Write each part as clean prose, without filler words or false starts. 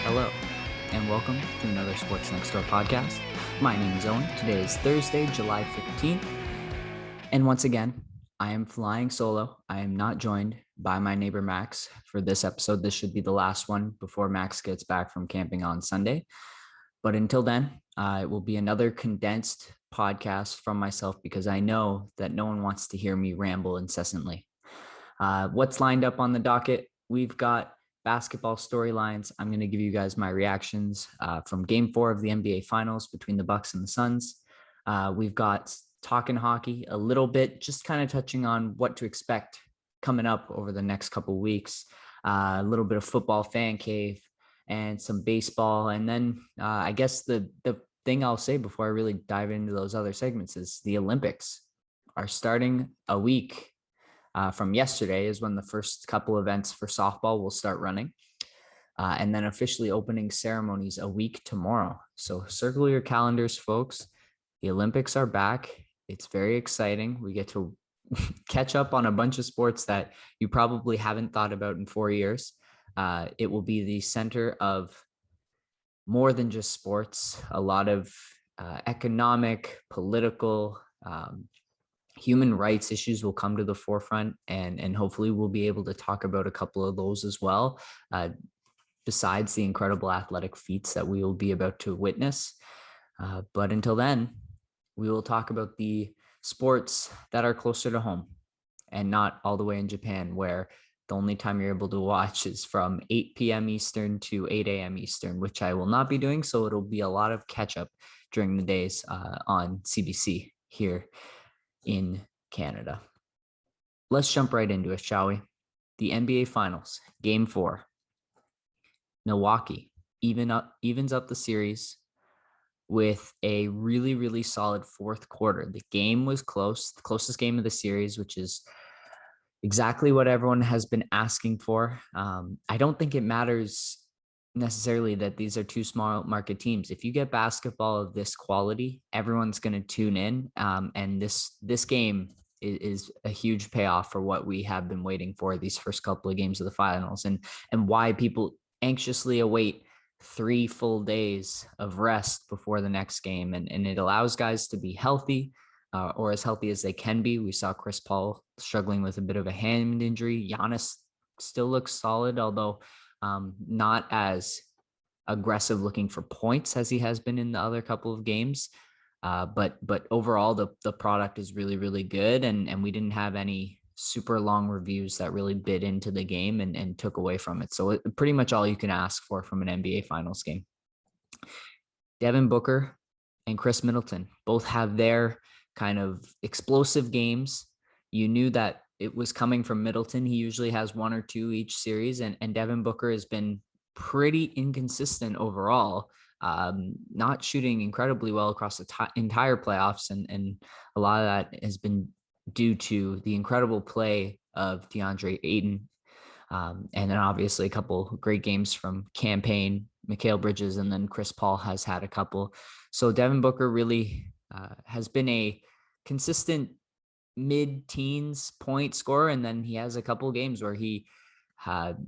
Hello, and welcome to another Sports NextDoor podcast. My name is Owen. Today is Thursday, July 15th. And once again, I am flying solo. I am not joined by my neighbor Max for this episode. This should be the last one before Max gets back from camping on Sunday. But until then, it will be another condensed podcast from myself because I know that no one wants to hear me ramble incessantly. What's lined up on the docket? We've got basketball storylines. I'm going to give you guys my reactions from Game 4 of the NBA Finals between the Bucks and the Suns. We've got Talkin Hockey a little bit, just kind of touching on what to expect coming up over the next couple of weeks. A little bit of Football Fan Cave and some baseball. And then I guess the thing I'll say before I really dive into those other segments is the Olympics are starting a week from yesterday is when the first couple events for softball will start running. And then officially opening ceremonies a week tomorrow. So circle your calendars, folks. The Olympics are back. It's very exciting. We get to catch up on a bunch of sports that you probably haven't thought about in 4 years. It will be the center of more than just sports, a lot of economic, political, human rights issues will come to the forefront, and hopefully we'll be able to talk about a couple of those as well, besides the incredible athletic feats that we will be about to witness. But until then, we will talk about the sports that are closer to home and not all the way in Japan, where the only time you're able to watch is from 8 p.m. Eastern to 8 a.m. Eastern, which I will not be doing. So it'll be a lot of catch up during the days on CBC here in Canada. Let's jump right into it, shall we? The NBA Finals, Game 4. Milwaukee evens up the series with a really, really solid fourth quarter. The game was close, the closest game of the series, which is exactly what everyone has been asking for. I don't think it matters necessarily that these are two small market teams. If you get basketball of this quality, everyone's going to tune in. And this game is a huge payoff for what we have been waiting for these first couple of games of the finals, and why people anxiously await 3 full days of rest before the next game. And it allows guys to be healthy, or as healthy as they can be. We saw Chris Paul struggling with a bit of a hand injury. Giannis still looks solid, although not as aggressive looking for points as he has been in the other couple of games. But overall, the product is really, really good. And we didn't have any super long reviews that really bit into the game and took away from it. So pretty much all you can ask for from an NBA Finals game. Devin Booker and Chris Middleton both have their kind of explosive games. You knew that it was coming from Middleton. He usually has 1 or 2 each series, and Devin Booker has been pretty inconsistent overall, not shooting incredibly well across the entire playoffs. And a lot of that has been due to the incredible play of DeAndre Ayton. And then obviously a couple great games from Campaign, Mikal Bridges, and then Chris Paul has had a couple. So Devin Booker really has been a consistent mid-teens point scorer. And then he has a couple of games where he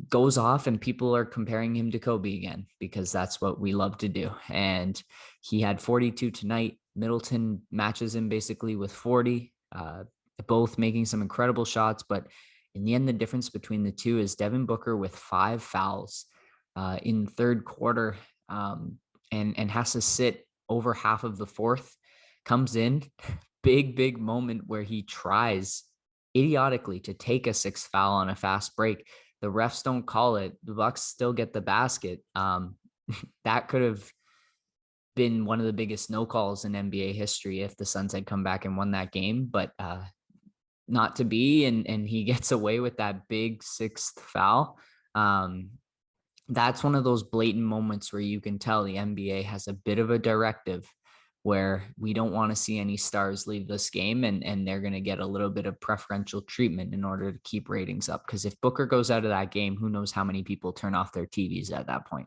goes off and people are comparing him to Kobe again, because that's what we love to do. And he had 42 tonight. Middleton matches him basically with 40, both making some incredible shots. But in the end, the difference between the two is Devin Booker with 5 fouls in the third quarter, and has to sit over half of the fourth, comes in, big moment where he tries idiotically to take a 6th foul on a fast break. The refs don't call it. The Bucks still get the basket. That could have been one of the biggest no calls in NBA history if the Suns had come back and won that game, but not to be. And he gets away with that big 6th foul. That's one of those blatant moments where you can tell the NBA has a bit of a directive where we don't want to see any stars leave this game, and they're going to get a little bit of preferential treatment in order to keep ratings up. Because if Booker goes out of that game, who knows how many people turn off their TVs at that point.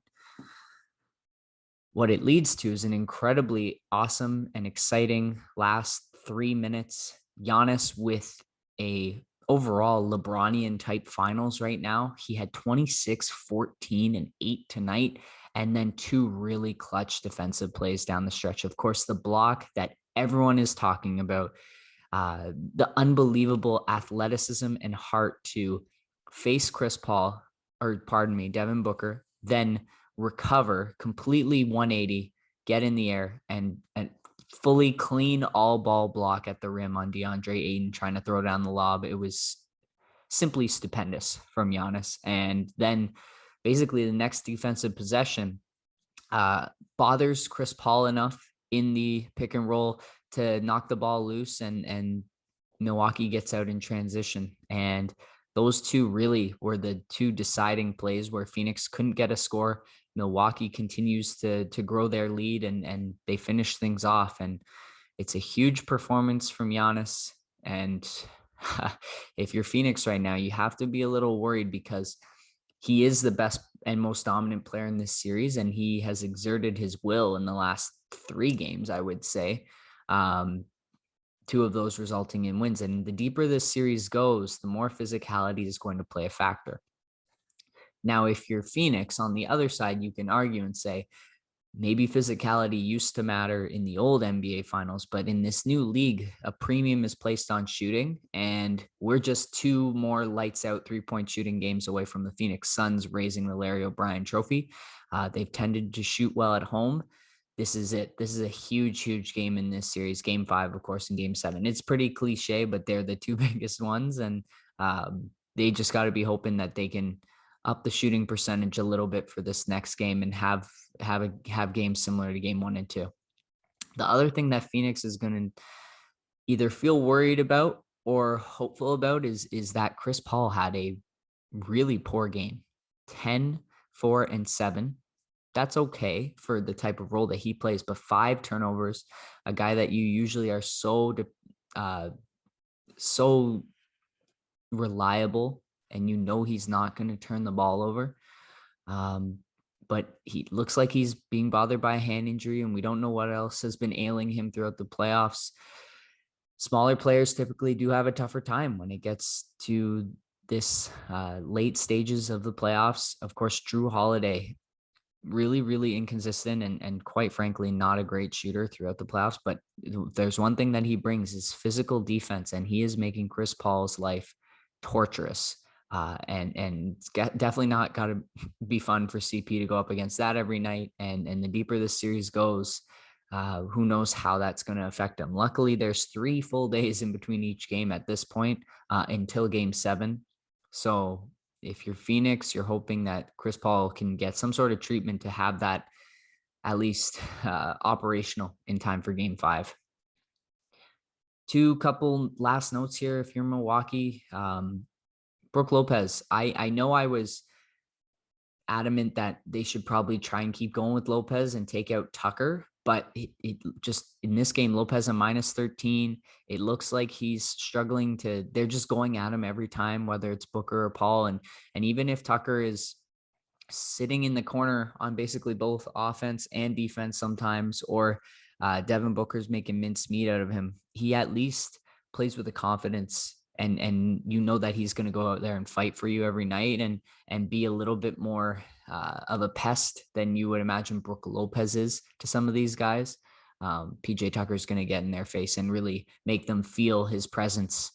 What it leads to is an incredibly awesome and exciting last 3 minutes. Giannis with a overall LeBronian type finals right now. He had 26, 14, and 8 tonight, and then 2 really clutch defensive plays down the stretch. Of course, the block that everyone is talking about, the unbelievable athleticism and heart to face Chris Paul, or pardon me, Devin Booker, then recover completely 180, get in the air, and fully clean all ball block at the rim on DeAndre Ayton trying to throw down the lob. It was simply stupendous from Giannis. And then basically the next defensive possession bothers Chris Paul enough in the pick and roll to knock the ball loose, and Milwaukee gets out in transition. And those 2 really were the 2 deciding plays where Phoenix couldn't get a score. Milwaukee continues to grow their lead, and they finish things off. And it's a huge performance from Giannis. And if you're Phoenix right now, you have to be a little worried because he is the best and most dominant player in this series, and he has exerted his will in the last 3 games, I would say. 2 of those resulting in wins. And the deeper this series goes, the more physicality is going to play a factor. Now, if you're Phoenix on the other side, you can argue and say, maybe physicality used to matter in the old NBA finals, but in this new league, a premium is placed on shooting, and we're just 2 more lights out 3-point shooting games away from the Phoenix Suns raising the Larry O'Brien trophy. They've tended to shoot well at home. This is it. This is a huge, huge game in this series. Game 5, of course, and Game 7. It's pretty cliche, but they're the 2 biggest ones, and they just got to be hoping that they can up the shooting percentage a little bit for this next game and have games similar to Game 1 and 2. The other thing that Phoenix is going to either feel worried about or hopeful about is that Chris Paul had a really poor game. 10, 4, and 7. That's okay for the type of role that he plays, but 5 turnovers, a guy that you usually are so reliable, and he's not going to turn the ball over. But he looks like he's being bothered by a hand injury, and we don't know what else has been ailing him throughout the playoffs. Smaller players typically do have a tougher time when it gets to this late stages of the playoffs. Of course, Drew Holiday, really, really inconsistent and quite frankly, not a great shooter throughout the playoffs. But there's one thing that he brings is physical defense, and he is making Chris Paul's life torturous. And it's definitely not got to be fun for CP to go up against that every night. And the deeper this series goes, who knows how that's going to affect him. Luckily, there's 3 full days in between each game at this point until Game 7. So if you're Phoenix, you're hoping that Chris Paul can get some sort of treatment to have that at least operational in time for Game 5. 2 couple last notes here. If you're Milwaukee, Brook Lopez, I know I was adamant that they should probably try and keep going with Lopez and take out Tucker, but it just in this game, Lopez a -13. It looks like he's struggling they're just going at him every time, whether it's Booker or Paul. And even if Tucker is sitting in the corner on basically both offense and defense sometimes, or Devin Booker's making mincemeat out of him, he at least plays with the confidence and that he's going to go out there and fight for you every night and be a little bit more of a pest than you would imagine Brook Lopez is to some of these guys. PJ Tucker's going to get in their face and really make them feel his presence,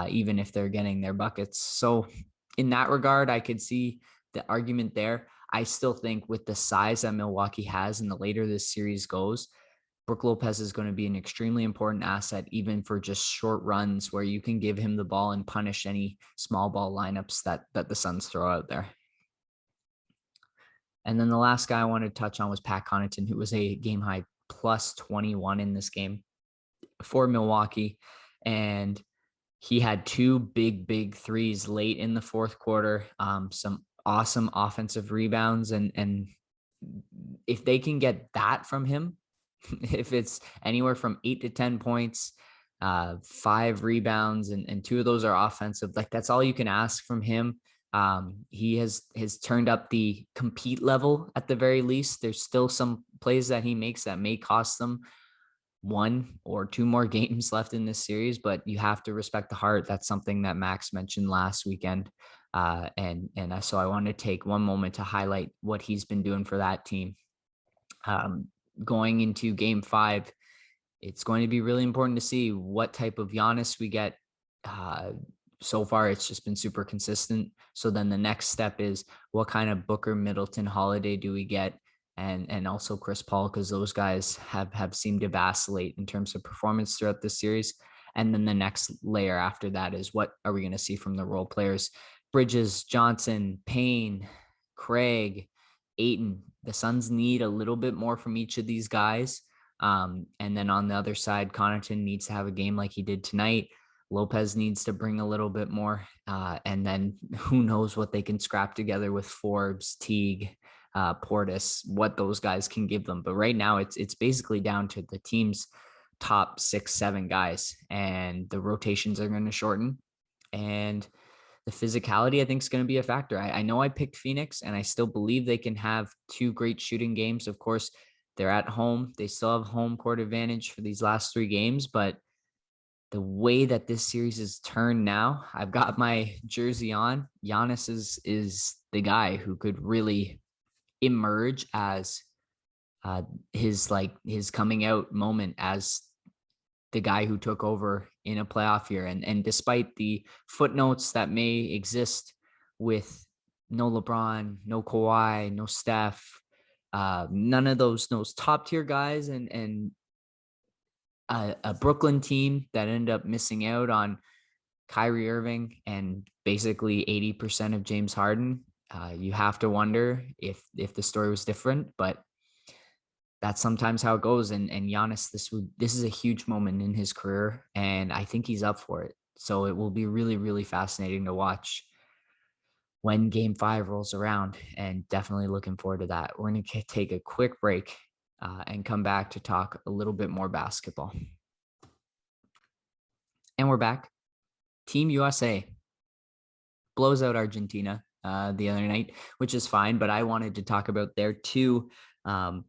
even if they're getting their buckets. So in that regard, I could see the argument there. I still think with the size that Milwaukee has, and the later this series goes, Brook Lopez is going to be an extremely important asset, even for just short runs where you can give him the ball and punish any small ball lineups that the Suns throw out there. And then the last guy I wanted to touch on was Pat Connaughton, who was a game high +21 in this game for Milwaukee. And he had 2 big threes late in the fourth quarter, some awesome offensive rebounds. And if they can get that from him, if it's anywhere from 8 to 10 points, 5 rebounds, and 2 of those are offensive, like that's all you can ask from him. He has turned up the compete level at the very least. There's still some plays that he makes that may cost them one or two more games left in this series, but you have to respect the heart. That's something that Max mentioned last weekend. So I want to take one moment to highlight what he's been doing for that team. Going into game 5, it's going to be really important to see what type of Giannis we get. So far, it's just been super consistent. So then the next step is what kind of Booker, Middleton, Holiday do we get? And also Chris Paul, because those guys have seemed to vacillate in terms of performance throughout this series. And then the next layer after that is what are we going to see from the role players? Bridges, Johnson, Payne, Craig, Ayton. The Suns need a little bit more from each of these guys. And then on the other side, Connaughton needs to have a game like he did tonight. Lopez needs to bring a little bit more. And then who knows what they can scrap together with Forbes, Teague, Portis, what those guys can give them. But right now it's basically down to the team's top 6, 7 guys, and the rotations are going to shorten. And the physicality, I think, is going to be a factor. I know I picked Phoenix, and I still believe they can have 2 great shooting games. Of course, they're at home. They still have home court advantage for these last 3 games, but the way that this series is turned now, I've got my jersey on. Giannis is the guy who could really emerge as his coming out moment as the guy who took over in a playoff year. And despite the footnotes that may exist with no LeBron, no Kawhi, no Steph, none of those top tier guys, and a Brooklyn team that ended up missing out on Kyrie Irving and basically 80% of James Harden, you have to wonder if the story was different, but that's sometimes how it goes. And Giannis, this is a huge moment in his career, and I think he's up for it. So it will be really, really fascinating to watch when game 5 rolls around, and definitely looking forward to that. We're going to take a quick break and come back to talk a little bit more basketball. And we're back. Team USA blows out Argentina the other night, which is fine, but I wanted to talk about their 2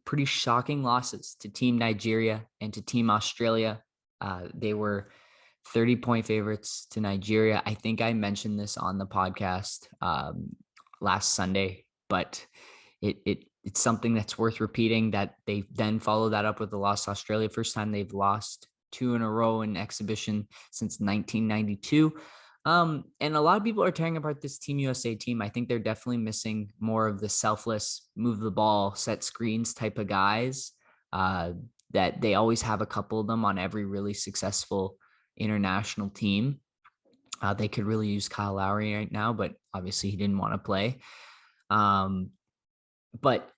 pretty shocking losses to Team Nigeria and to Team Australia. They were 30-point favorites to Nigeria. I think I mentioned this on the podcast last Sunday, but it's something that's worth repeating, that they then follow that up with the loss to Australia. First time they've lost 2 in a row in exhibition since 1992. And a lot of people are tearing apart this Team USA team. I think they're definitely missing more of the selfless, move the ball, set screens type of guys that they always have a couple of them on every really successful international team. They could really use Kyle Lowry right now, but obviously he didn't want to play. But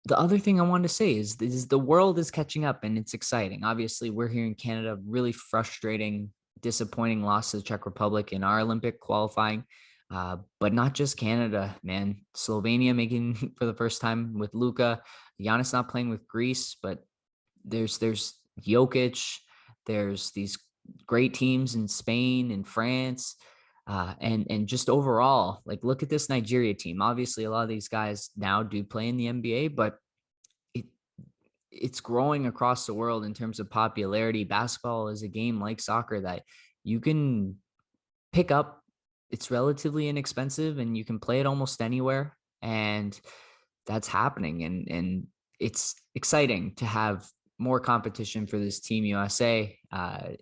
the other thing I wanted to say is the world is catching up, and it's exciting. Obviously, we're here in Canada, really frustrating, disappointing loss to the Czech Republic in our Olympic qualifying. But not just Canada, man. Slovenia making for the first time with Luka. Giannis not playing with Greece, but there's Jokic. There's these great teams in Spain and France. And just overall, like, look at this Nigeria team. Obviously, a lot of these guys now do play in the NBA, but it's growing across the world in terms of popularity. Basketball is a game like soccer that you can pick up. It's relatively inexpensive, and you can play it almost anywhere. And that's happening. And it's exciting to have more competition for this Team USA.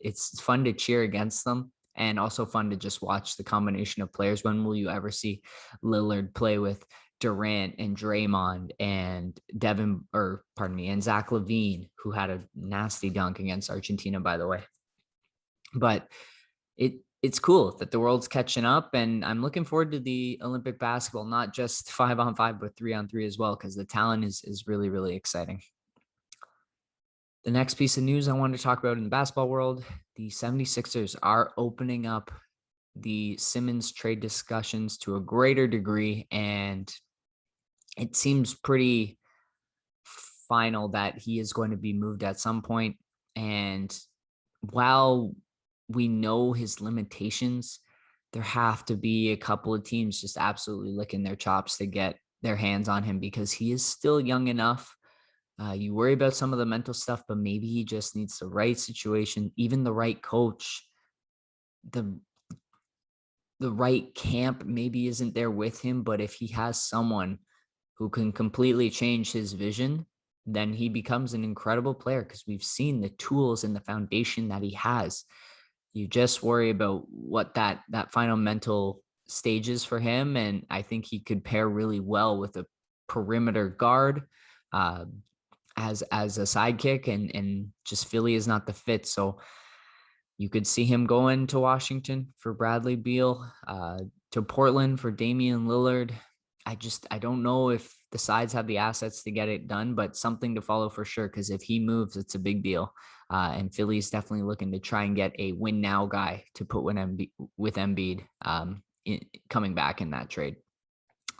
It's fun to cheer against them, and also fun to just watch the combination of players. When will you ever see Lillard play with Durant and Draymond and and Zach LaVine, who had a nasty dunk against Argentina, by the way. But it's cool that the world's catching up, and I'm looking forward to the Olympic basketball, not just 5-on-5, but 3-on-3 as well, because the talent is really, really exciting. The next piece of news I wanted to talk about in the basketball world, the 76ers are opening up the Simmons trade discussions to a greater degree, and it seems pretty final that he is going to be moved at some point. And while we know his limitations, there have to be a couple of teams just absolutely licking their chops to get their hands on him, because he is still young enough You worry about some of the mental stuff, but maybe he just needs the right situation, even the right coach. The right camp maybe isn't there with him, but if he has someone who can completely change his vision, then he becomes an incredible player, because we've seen the tools and the foundation that he has. You just worry about what that final mental stage is for him, and I think he could pair really well with a perimeter guard uh, as a sidekick, and just Philly is not the fit. So you could see him going to Washington for Bradley Beal, to Portland for Damian Lillard. I don't know if the sides have the assets to get it done, but something to follow for sure, because if he moves, it's a big deal. And Philly's definitely looking to try and get a win now guy to put with Embiid coming back in that trade.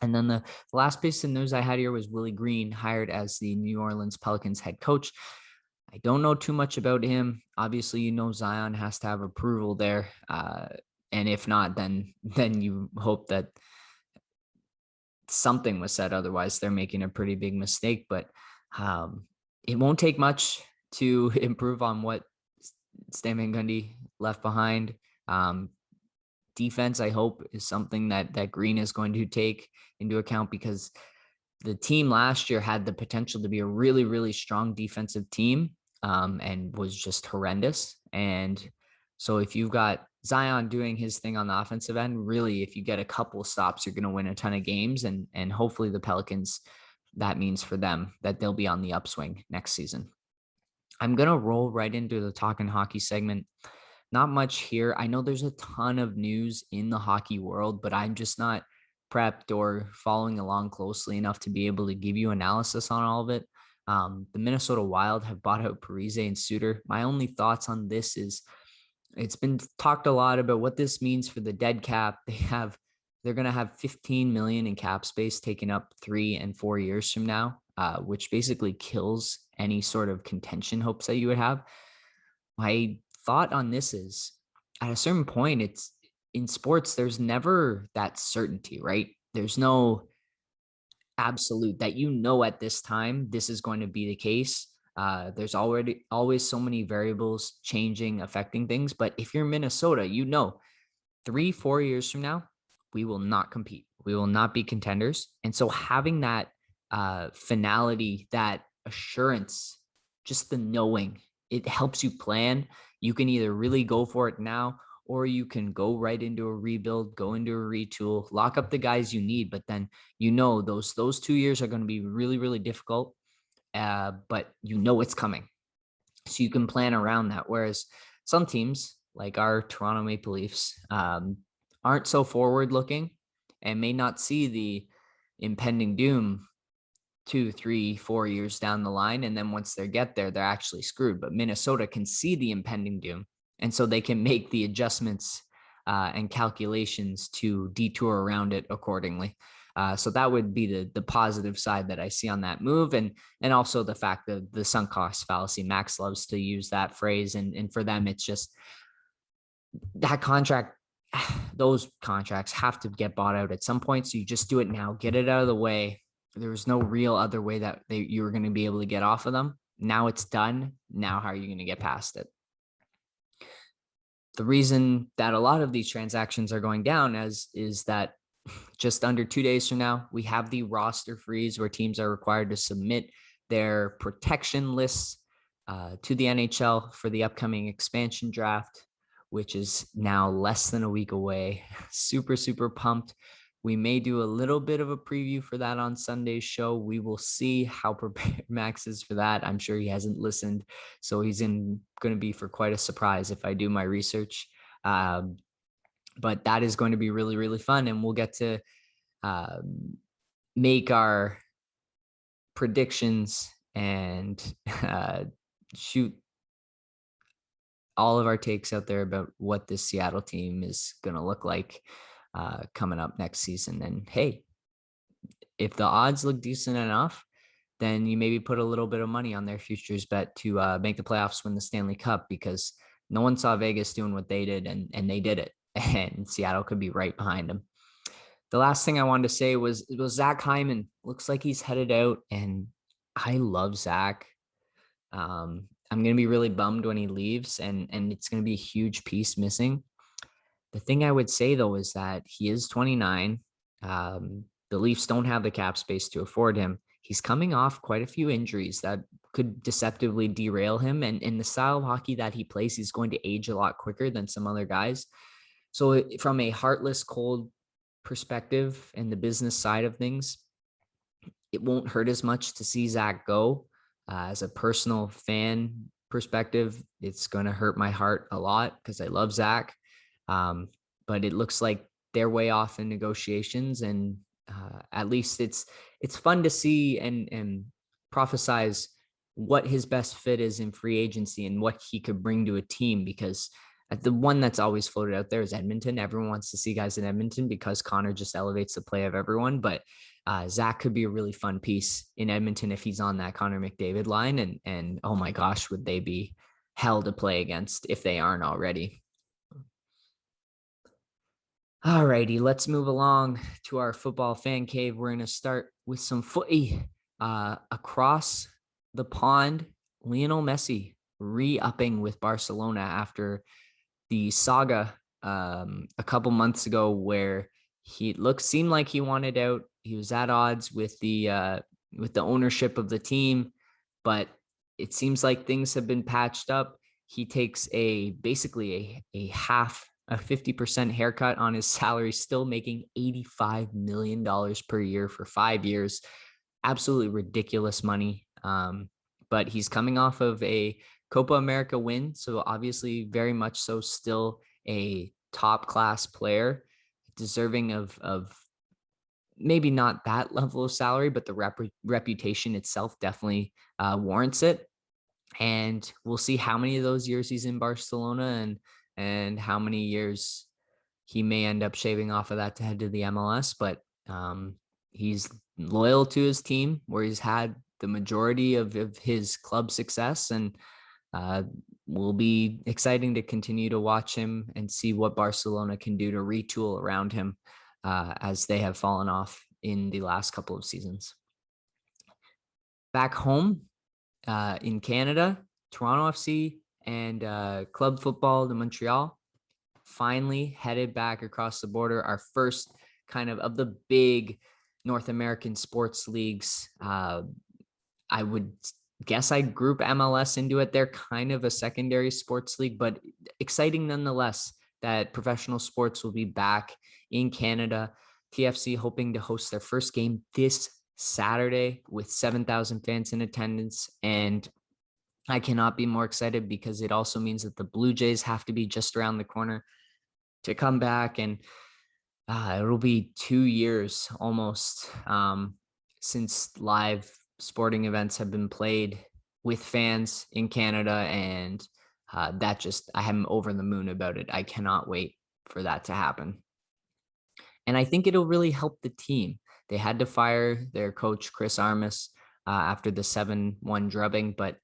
And then the last piece of news I had here was Willie Green hired as the New Orleans Pelicans head coach. I don't know too much about him. Obviously, Zion has to have approval there. And if not, then you hope that something was said. Otherwise, they're making a pretty big mistake. But it won't take much to improve on what Stan Van Gundy left behind. Defense, I hope, is something that Green is going to take into account, because the team last year had the potential to be a really, really strong defensive team, and was just horrendous. And so if you've got Zion doing his thing on the offensive end, really, if you get a couple of stops, you're going to win a ton of games. And hopefully the Pelicans, that means for them that they'll be on the upswing next season. I'm going to roll right into the Talkin Hockey segment. Not much here. I know there's a ton of news in the hockey world, but I'm just not prepped or following along closely enough to be able to give you analysis on all of it. The Minnesota Wild have bought out Parise and Suter. My only thoughts on this is, it's been talked a lot about what this means for the dead cap. They're going to have 15 million in cap space taken up 3 and 4 years from now, which basically kills any sort of contention hopes that you would have. My thought on this is, at a certain point, it's in sports, there's never that certainty, right? There's no absolute that, at this time, this is going to be the case. There's always so many variables changing, affecting things. But if you're Minnesota, 3-4 years from now, we will not compete. We will not be contenders. And so having that finality, that assurance, just the knowing, it helps you plan. You can either really go for it now, or you can go right into a rebuild, go into a retool, lock up the guys you need. But then, those 2 years are going to be really, really difficult. But it's coming. So you can plan around that. Whereas some teams, like our Toronto Maple Leafs, aren't so forward looking and may not see the impending doom 2, 3, 4 years down the line. And then once they get there, they're actually screwed. But Minnesota can see the impending doom. And so they can make the adjustments and calculations to detour around it accordingly. So that would be the positive side that I see on that move. And also the fact that the sunk cost fallacy, Max loves to use that phrase. And for them, it's just that contract, those contracts have to get bought out at some point. So you just do it now, get it out of the way. There was no real other way that you were going to be able to get off of them. Now it's done. Now, how are you going to get past it? The reason that a lot of these transactions are going down is that just under 2 days from now, we have the roster freeze, where teams are required to submit their protection lists to the NHL for the upcoming expansion draft, which is now less than a week away. Super, super pumped. We may do a little bit of a preview for that on Sunday's show. We will see how prepared Max is for that. I'm sure he hasn't listened, so he's going to be for quite a surprise if I do my research. But that is going to be really, really fun, and we'll get to make our predictions and shoot all of our takes out there about what this Seattle team is going to look like coming up next season. And hey, if the odds look decent enough, then you maybe put a little bit of money on their futures bet to make the playoffs, win the Stanley Cup, because no one saw Vegas doing what they did, and they did it. And Seattle could be right behind them. The last thing I wanted to say was Zach Hyman. Looks like he's headed out, and I love Zach. I'm going to be really bummed when he leaves, and it's going to be a huge piece missing. The thing I would say, though, is that he is 29. The Leafs don't have the cap space to afford him. He's coming off quite a few injuries that could deceptively derail him. And in the style of hockey that he plays, he's going to age a lot quicker than some other guys. So from a heartless, cold perspective and the business side of things, it won't hurt as much to see Zach go. As a personal fan perspective, it's going to hurt my heart a lot because I love Zach. But it looks like they're way off in negotiations, and at least it's fun to see and prophesize what his best fit is in free agency and what he could bring to a team, because the one that's always floated out there is Edmonton. Everyone wants to see guys in Edmonton because Connor just elevates the play of everyone. But Zach could be a really fun piece in Edmonton if he's on that Connor McDavid line. And oh my gosh, would they be hell to play against if they aren't already. All righty, let's move along to our football fan cave. We're going to start with some footy. Across the pond, Lionel Messi re-upping with Barcelona after the saga a couple months ago where he seemed like he wanted out. He was at odds with the ownership of the team, but it seems like things have been patched up. He takes basically a 50% haircut on his salary, still making $85 million per year for 5 years. Absolutely ridiculous money. But he's coming off of a Copa America win, so obviously very much so still a top class player, deserving of maybe not that level of salary, but the reputation itself definitely warrants it. And we'll see how many of those years he's in Barcelona and how many years he may end up shaving off of that to head to the MLS. But he's loyal to his team where he's had the majority of his club success, and will be exciting to continue to watch him and see what Barcelona can do to retool around him as they have fallen off in the last couple of seasons. Back home in Canada, Toronto FC and Club Football de Montreal finally headed back across the border. Our first kind of the big North American sports leagues. I would guess I group MLS into it. They're kind of a secondary sports league, but exciting nonetheless that professional sports will be back in Canada. TFC hoping to host their first game this Saturday with 7,000 fans in attendance. And I cannot be more excited because it also means that the Blue Jays have to be just around the corner to come back. And it'll be 2 years almost since live sporting events have been played with fans in Canada. And I am over the moon about it. I cannot wait for that to happen. And I think it'll really help the team. They had to fire their coach, Chris Armas, after the 7-1 drubbing, but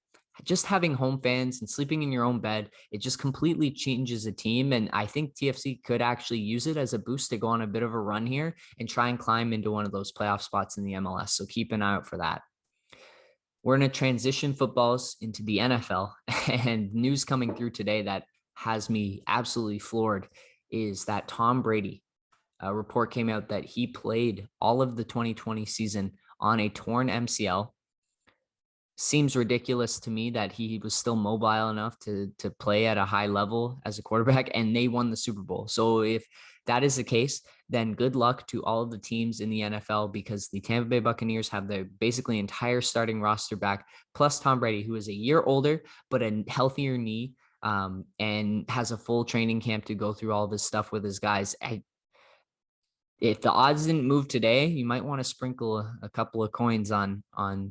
just having home fans and sleeping in your own bed, it just completely changes a team. And I think TFC could actually use it as a boost to go on a bit of a run here and try and climb into one of those playoff spots in the MLS. So keep an eye out for that. We're going to transition footballs into the NFL, and news coming through today that has me absolutely floored is that Tom Brady, a report came out that he played all of the 2020 season on a torn MCL. Seems ridiculous to me that he was still mobile enough to play at a high level as a quarterback, and they won the Super Bowl. So if that is the case, then good luck to all of the teams in the NFL, because the Tampa Bay Buccaneers have their basically entire starting roster back, plus Tom Brady, who is a year older, but a healthier knee, and has a full training camp to go through all this stuff with his guys. If the odds didn't move today, you might want to sprinkle a couple of coins on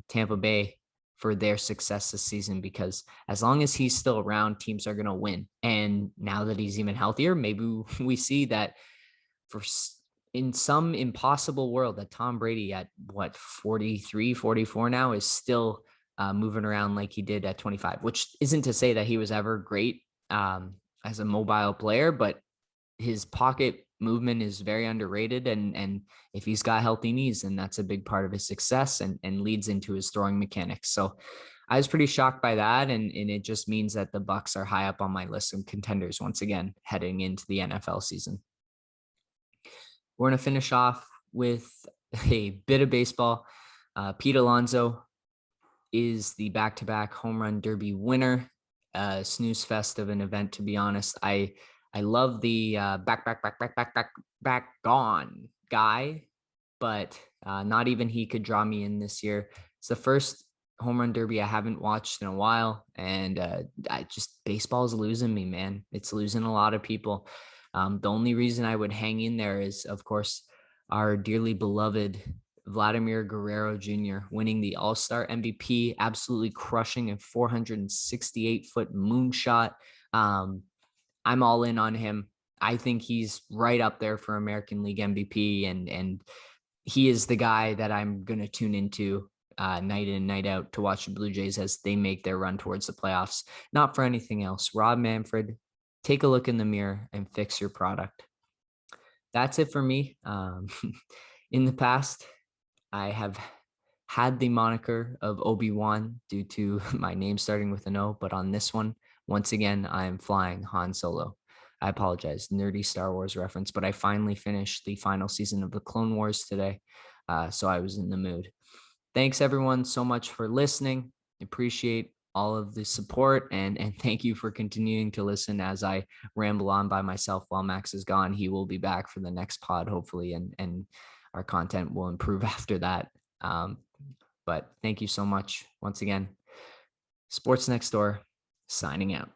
Tampa Bay for their success this season, because as long as he's still around, teams are going to win. And now that he's even healthier, maybe we see that in some impossible world that Tom Brady at 43, 44 now is still moving around like he did at 25, which isn't to say that he was ever great as a mobile player, but his pocket movement is very underrated. And if he's got healthy knees, then that's a big part of his success and leads into his throwing mechanics. So I was pretty shocked by that. And it just means that the Bucks are high up on my list of contenders once again, heading into the NFL season. We're going to finish off with a bit of baseball. Pete Alonso is the back-to-back home run derby winner. Snooze fest of an event, to be honest. I love the back gone guy, but not even he could draw me in this year. It's the first home run derby I haven't watched in a while, and baseball is losing me, man. It's losing a lot of people. The only reason I would hang in there is, of course, our dearly beloved Vladimir Guerrero Jr. winning the All-Star MVP, absolutely crushing a 468-foot moonshot. I'm all in on him. I think he's right up there for American League MVP, and he is the guy that I'm going to tune into night in and night out to watch the Blue Jays as they make their run towards the playoffs. Not for anything else. Rob Manfred, take a look in the mirror and fix your product. That's it for me. In the past, I have had the moniker of Obi-Wan due to my name starting with an O, but on this one, once again, I am flying Han Solo. I apologize, nerdy Star Wars reference, but I finally finished the final season of the Clone Wars today, so I was in the mood. Thanks, everyone, so much for listening. Appreciate all of the support, and thank you for continuing to listen as I ramble on by myself while Max is gone. He will be back for the next pod, hopefully, and our content will improve after that. But thank you so much once again. Sports Next Door, signing out.